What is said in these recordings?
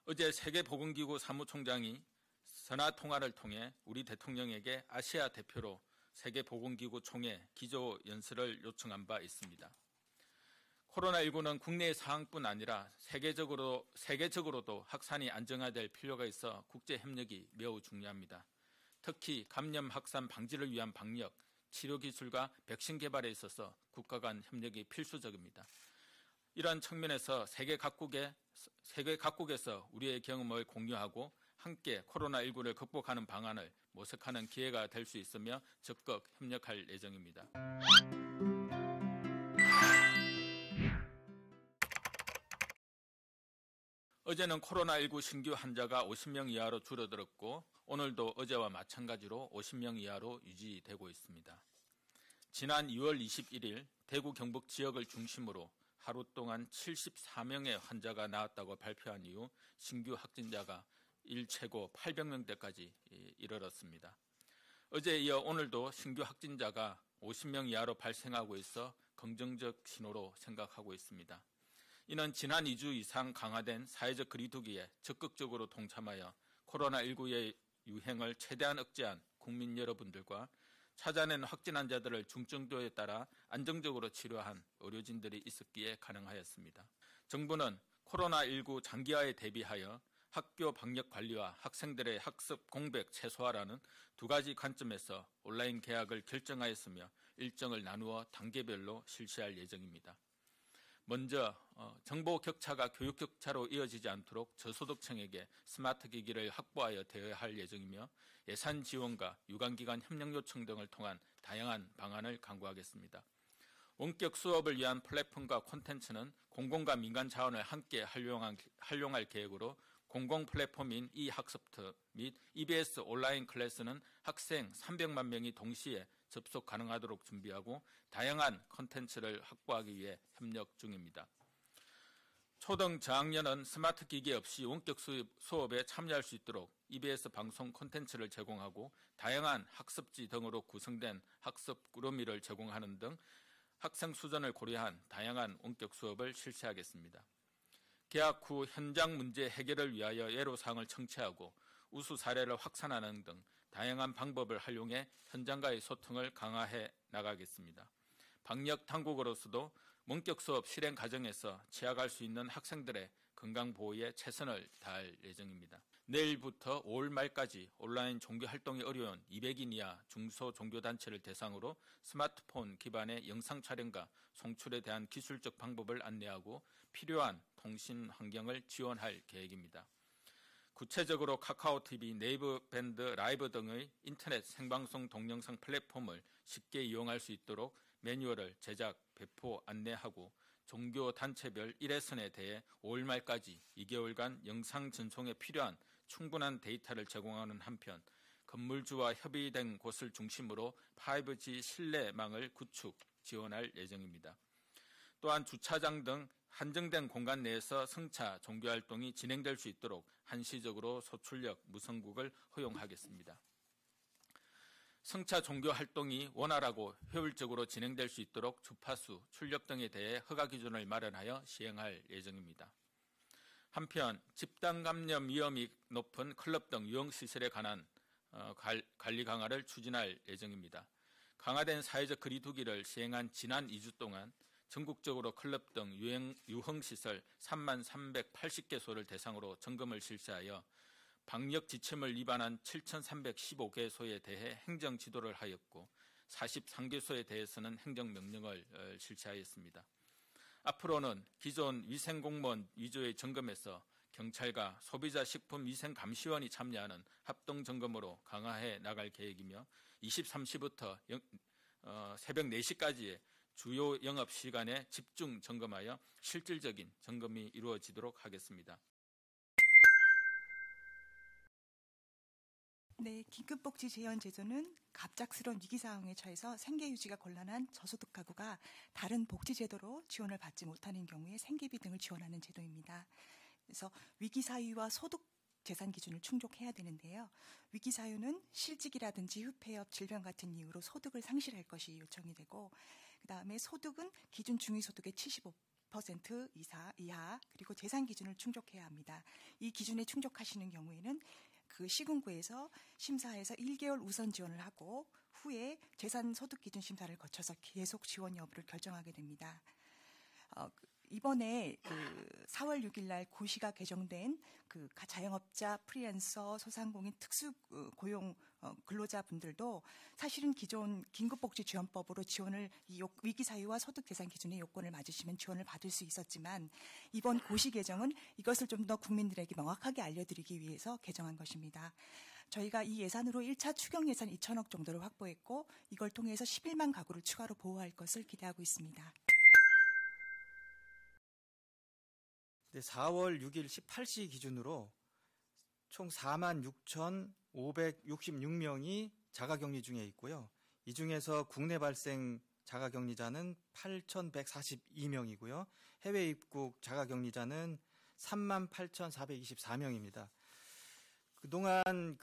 어제 세계보건기구 사무총장이 선화 통화를 통해 우리 대통령에게 아시아 대표로 세계보건기구 총회 기조연설을 요청한 바 있습니다. 코로나19는 국내의 상황뿐 아니라 세계적으로도 확산이 안정화될 필요가 있어 국제협력이 매우 중요합니다. 특히 감염 확산 방지를 위한 방역, 치료기술과 백신 개발에 있어서 국가 간 협력이 필수적입니다. 이러한 측면에서 세계 각국에서 우리의 경험을 공유하고 함께 코로나19를 극복하는 방안을 모색하는 기회가 될 수 있으며 적극 협력할 예정입니다. 어제는 코로나19 신규 환자가 50명 이하로 줄어들었고 오늘도 어제와 마찬가지로 50명 이하로 유지되고 있습니다. 지난 2월 21일 대구 경북 지역을 중심으로 하루 동안 74명의 환자가 나왔다고 발표한 이후 신규 확진자가 최고 800명대까지 이르렀습니다. 어제에 이어 오늘도 신규 확진자가 50명 이하로 발생하고 있어 긍정적 신호로 생각하고 있습니다. 이는 지난 2주 이상 강화된 사회적 거리두기에 적극적으로 동참하여 코로나19의 유행을 최대한 억제한 국민 여러분들과 찾아낸 확진 환자들을 중증도에 따라 안정적으로 치료한 의료진들이 있었기에 가능하였습니다. 정부는 코로나19 장기화에 대비하여 학교 방역 관리와 학생들의 학습 공백 최소화라는 두 가지 관점에서 온라인 개학을 결정하였으며 일정을 나누어 단계별로 실시할 예정입니다. 먼저 정보 격차가 교육 격차로 이어지지 않도록 저소득층에게 스마트 기기를 확보하여 대여할 예정이며 예산 지원과 유관기관 협력 요청 등을 통한 다양한 방안을 강구하겠습니다. 원격 수업을 위한 플랫폼과 콘텐츠는 공공과 민간 자원을 함께 활용할 계획으로 공공 플랫폼인 e학습트 및 EBS 온라인 클래스는 학생 300만 명이 동시에 접속 가능하도록 준비하고 다양한 콘텐츠를 확보하기 위해 협력 중입니다. 초등 저학년은 스마트 기기 없이 원격 수업에 참여할 수 있도록 EBS 방송 콘텐츠를 제공하고 다양한 학습지 등으로 구성된 학습 꾸러미를 제공하는 등 학생 수준을 고려한 다양한 원격 수업을 실시하겠습니다. 개학 후 현장 문제 해결을 위하여 애로사항을 청취하고 우수 사례를 확산하는 등 다양한 방법을 활용해 현장과의 소통을 강화해 나가겠습니다. 방역 당국으로서도 원격 수업 실행 과정에서 취약할 수 있는 학생들의 건강 보호에 최선을 다할 예정입니다. 내일부터 5월 말까지 온라인 종교 활동이 어려운 200인 이하 중소 종교단체를 대상으로 스마트폰 기반의 영상 촬영과 송출에 대한 기술적 방법을 안내하고 필요한 통신 환경을 지원할 계획입니다. 구체적으로 카카오TV, 네이버 밴드, 라이브 등의 인터넷 생방송 동영상 플랫폼을 쉽게 이용할 수 있도록 매뉴얼을 제작, 배포, 안내하고 종교 단체별 1회선에 대해 5월 말까지 2개월간 영상 전송에 필요한 충분한 데이터를 제공하는 한편 건물주와 협의된 곳을 중심으로 5G 신뢰망을 구축, 지원할 예정입니다. 또한 주차장 등 한정된 공간 내에서 성차 종교활동이 진행될 수 있도록 한시적으로 소출력 무선국을 허용하겠습니다. 성차 종교활동이 원활하고 효율적으로 진행될 수 있도록 주파수, 출력 등에 대해 허가 기준을 마련하여 시행할 예정입니다. 한편 집단 감염 위험이 높은 클럽 등 유흥시설에 관한 관리 강화를 추진할 예정입니다. 강화된 사회적 거리두기를 시행한 지난 2주 동안 전국적으로 클럽 등 유흥시설 3380개소를 대상으로 점검을 실시하여 방역 지침을 위반한 7315개소에 대해 행정 지도를 하였고 43개소에 대해서는 행정명령을 실시하였습니다. 앞으로는 기존 위생공무원 위주의 점검에서 경찰과 소비자식품위생감시원이 참여하는 합동점검으로 강화해 나갈 계획이며 23시부터 새벽 4시까지의 주요 영업시간에 집중 점검하여 실질적인 점검이 이루어지도록 하겠습니다. 네, 긴급복지 재원 제도는 갑작스러운 위기 상황에 처해서 생계 유지가 곤란한 저소득 가구가 다른 복지 제도로 지원을 받지 못하는 경우에 생계비 등을 지원하는 제도입니다. 그래서 위기 사유와 소득 재산 기준을 충족해야 되는데요. 위기 사유는 실직이라든지 흡폐업, 질병 같은 이유로 소득을 상실할 것이 요청이 되고, 그다음에 소득은 기준 중위소득의 10% 이하 그리고 재산 기준을 충족해야 합니다. 이 기준에 충족하시는 경우에는 그 시군구에서 심사에서 1개월 우선 지원을 하고 후에 재산 소득 기준 심사를 거쳐서 계속 지원 여부를 결정하게 됩니다. 이번에 그 4월 6일 날 고시가 개정된 그 자영업자, 프리랜서, 소상공인 특수 고용 근로자분들도 사실은 기존 긴급복지지원법으로 지원을 위기 사유와 소득 재산 기준의 요건을 맞으시면 지원을 받을 수 있었지만 이번 고시 개정은 이것을 좀 더 국민들에게 명확하게 알려드리기 위해서 개정한 것입니다. 저희가 이 예산으로 1차 추경 예산 2천억 정도를 확보했고 이걸 통해서 11만 가구를 추가로 보호할 것을 기대하고 있습니다. 4월 6일 18시 기준으로 총 46,566명이 자가격리 중에 있고요. 이 중에서 국내 발생 자가격리자는 8,142명이고요. 해외 입국 자가격리자는 38,424명입니다. 그동안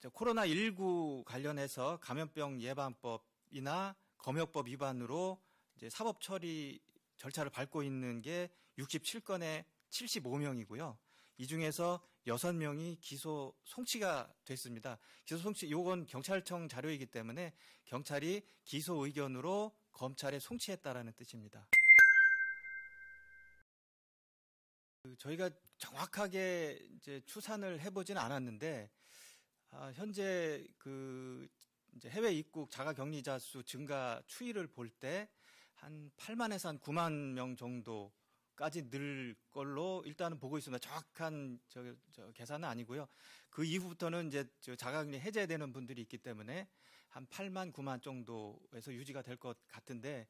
코로나19 관련해서 감염병 예방법이나 검역법 위반으로 이제 사법 처리 절차를 밟고 있는 게 67건에 75명이고요. 이 중에서 6명이 기소 송치가 됐습니다. 기소 송치, 이건 경찰청 자료이기 때문에 경찰이 기소 의견으로 검찰에 송치했다라는 뜻입니다. 저희가 정확하게 이제 추산을 해보지는 않았는데, 현재 이제 해외 입국 자가격리자 수 증가 추이를 볼 때 한 8만에서 한 9만 명 정도까지 늘 걸로 일단은 보고 있습니다. 정확한 계산은 아니고요. 그 이후부터는 이제 자가격리 해제되는 분들이 있기 때문에 한 8만, 9만 정도에서 유지가 될 것 같은데,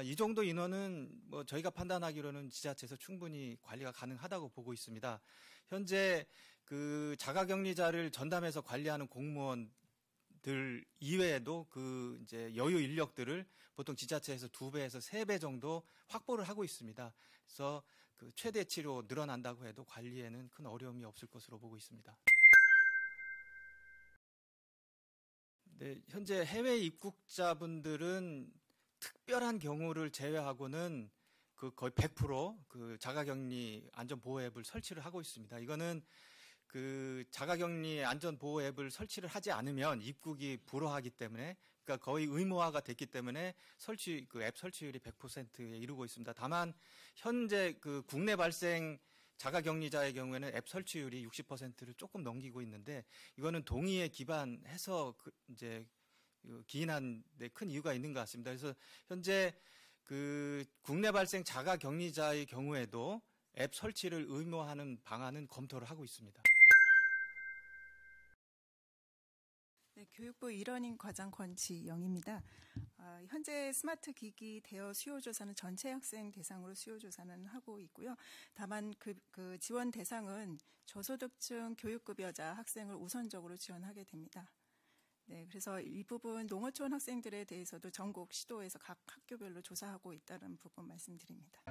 이 정도 인원은 뭐 저희가 판단하기로는 지자체에서 충분히 관리가 가능하다고 보고 있습니다. 현재 그 자가격리자를 전담해서 관리하는 공무원들 이외에도 그 이제 여유 인력들을 보통 지자체에서 2배에서 3배 정도 확보를 하고 있습니다. 그래서 그 최대치로 늘어난다고 해도 관리에는 큰 어려움이 없을 것으로 보고 있습니다. 네, 현재 해외 입국자분들은 특별한 경우를 제외하고는 그 거의 100% 그 자가격리 안전보호 앱을 설치를 하고 있습니다. 이거는 그 자가격리 안전보호 앱을 설치를 하지 않으면 입국이 불허하기 때문에, 그러니까 거의 의무화가 됐기 때문에 그 앱 설치율이 100%에 이르고 있습니다. 다만 현재 그 국내 발생 자가격리자의 경우에는 앱 설치율이 60%를 조금 넘기고 있는데, 이거는 동의에 기반해서 이제 기인한 데 큰 이유가 있는 것 같습니다. 그래서 현재 그 국내 발생 자가격리자의 경우에도 앱 설치를 의무화하는 방안은 검토를 하고 있습니다. 네, 교육부 이러닝 과장 권지영입니다. 현재 스마트 기기 대여 수요 조사는 전체 학생 대상으로 수요 조사는 하고 있고요. 다만 그 지원 대상은 저소득층 교육급여자 학생을 우선적으로 지원하게 됩니다. 네, 그래서 이 부분 농어촌 학생들에 대해서도 전국 시도에서 각 학교별로 조사하고 있다는 부분 말씀드립니다.